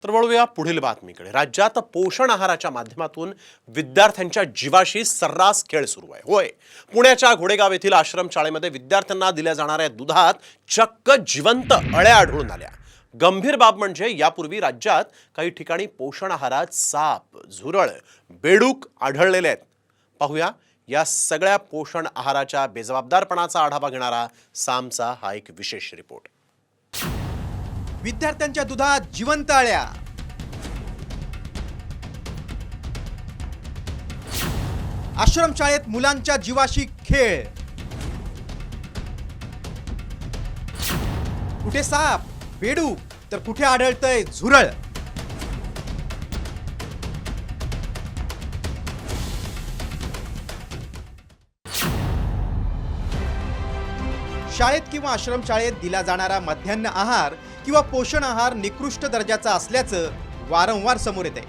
तर वळूया पुढील बातमीकडे। राज्यात पोषण आहाराच्या माध्यमातून विद्यार्थ्यांच्या जीवाशी सर्रास खेळ सुरू आहे। होय, पुण्याच्या घोडेगाव येथील आश्रम शाळेमध्ये विद्यार्थ्यांना दिल्या जाणाऱ्या दुधात चक्क जिवंत अळ्या आढळून आल्या। गंभीर बाब म्हणजे यापूर्वी राज्यात काही ठिकाणी पोषण आहारात साप, झुरळ, बेडूक आढळलेले आहेत। पाहूया या सगळ्या पोषण आहाराच्या बेजबाबदारपणाचा आढावा घेणारा सामचा हा एक विशेष रिपोर्ट। विद्यार्थ्यांच्या दुधात जिवंत अळ्या, आश्रमशाळेत मुलांच्या जीवाशी खेळ, कुठे साप, बेडूक तर कुठे आढळतंय झुरळ। शाळेत किंवा आश्रमशाळेत दिला जाणारा मध्यान्ह आहार किंवा पोषण आहार निकृष्ट दर्जाचा असल्याचं वारंवार समोर येत आहे।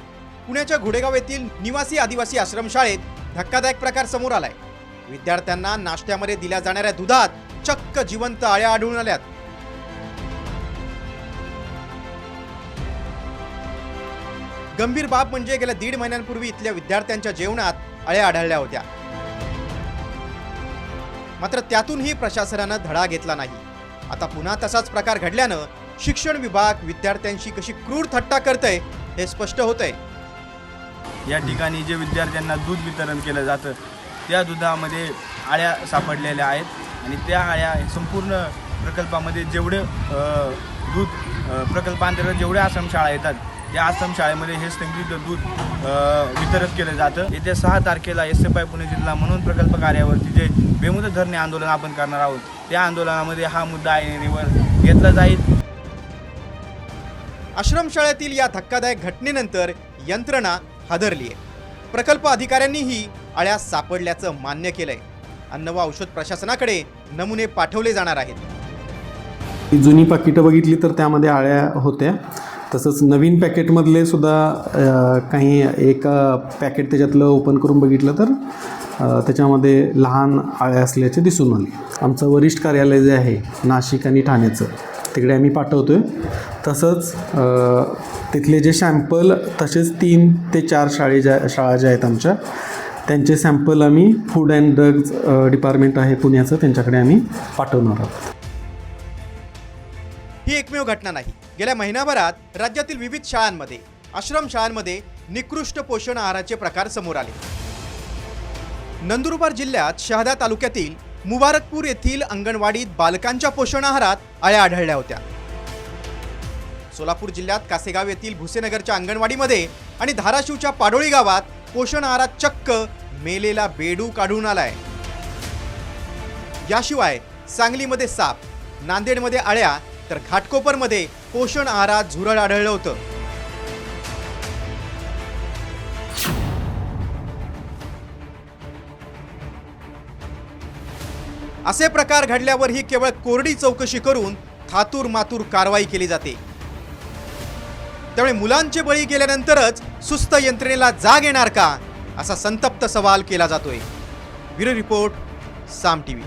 पुण्याच्या घोडेगाव येथील निवासी आदिवासी आश्रमशाळेत धक्कादायक प्रकार समोर आलाय। विद्यार्थ्यांना नाश्त्यामध्ये दिल्या जाणाऱ्या दुधात चक्क जिवंत अळ्या आढळून आल्यात। गंभीर बाब म्हणजे गेल्या 1.5 महिन्यांपूर्वी इथल्या विद्यार्थ्यांच्या जेवणात अळ्या आढळल्या होत्या। मात्र त्यातूनही प्रशासनानं धडा घेतला नाही। आता पुन्हा तसाच प्रकार घडल्यानं शिक्षण विभाग विद्यार्थ्यांशी कशी क्रूर थट्टा करतंय हे स्पष्ट होतंय। या ठिकाणी जे विद्यार्थ्यांना दूध वितरण केलं जातं त्या दुधामध्ये अळ्या सापडलेल्या आहेत आणि त्या अळ्या संपूर्ण प्रकल्पामध्ये जेवढे दूध प्रकल्पांतर्गत जेवढ्या आश्रमशाळा येतात त्या आश्रमशाळेमध्ये हे संगीत दूध वितरित केलं जातं। येत्या 6 तारखेला SFI पुणे जिल्हा म्हणून प्रकल्प कार्यावरती जे बेमुदत धरणे आंदोलन आपण करणार आहोत त्या आंदोलनामध्ये हा मुद्दा ऐरणीवर घेतला जाईल। आश्रमशाळेतील या धक्कादायक घटनेनंतर यंत्रणा हादरली आहे। प्रकल्प अधिकाऱ्यांनीही अळ्या सापडल्याचं मान्य केलंय। अन्न व औषध प्रशासनाकडे नमुने पाठवले जाणार आहेत। जुनी पाकिटं बघितली तर त्यामध्ये अळ्या होत्या। तसंच नवीन पॅकेटमधले सुद्धा काही एक पॅकेट त्याच्यातलं ओपन करून बघितलं तर त्याच्यामध्ये लहान अळ्या असल्याचे दिसून आले। आमचं वरिष्ठ कार्यालय जे आहे नाशिक आणि ठाण्याचं तिकडे आम्ही पाठवतो आहे। तसंच तिथले जे सॅम्पल तसेच 3 ते 4 शाळा ज्या आहेत आमच्या त्यांचे सॅम्पल आम्ही फूड अँड ड्रग्ज डिपार्टमेंट आहे पुण्याचं त्यांच्याकडे आम्ही पाठवणार आहोत। ही एकमेव घटना नाही। गेल्या महिनाभरात राज्यातील विविध शाळांमध्ये आश्रमशाळांमध्ये निकृष्ट पोषण आहाराचे प्रकार समोर आले। नंदुरबार जिल्ह्यात शहादा तालुक्यातील मुबारकपूर येथील अंगणवाडीत बालकांच्या पोषण आहारात अळ्या आढळल्या होत्या। सोलापूर जिल्ह्यात कासेगाव येथील भुसेनगरच्या अंगणवाडीमध्ये आणि धाराशिवच्या पाडोळी गावात पोषण आहारात चक्क मेलेला बेडूक आढळून आलाय। याशिवाय सांगलीमध्ये साप, नांदेडमध्ये अळ्या तर घाटकोपरमध्ये पोषण आहारात झुरळ आढळलं होतं। असे प्रकार घडल्यावर ही केवळ कोरडी चौकशी करून थातूर मातूर कारवाई केली जाते। त्यामुळे मुलांचे बळी गेल्यानंतरच सुस्त यंत्रणेला जाग येणार का असा संतप्त सवाल केला जातोय। ब्युरो रिपोर्ट, साम टीव्ही।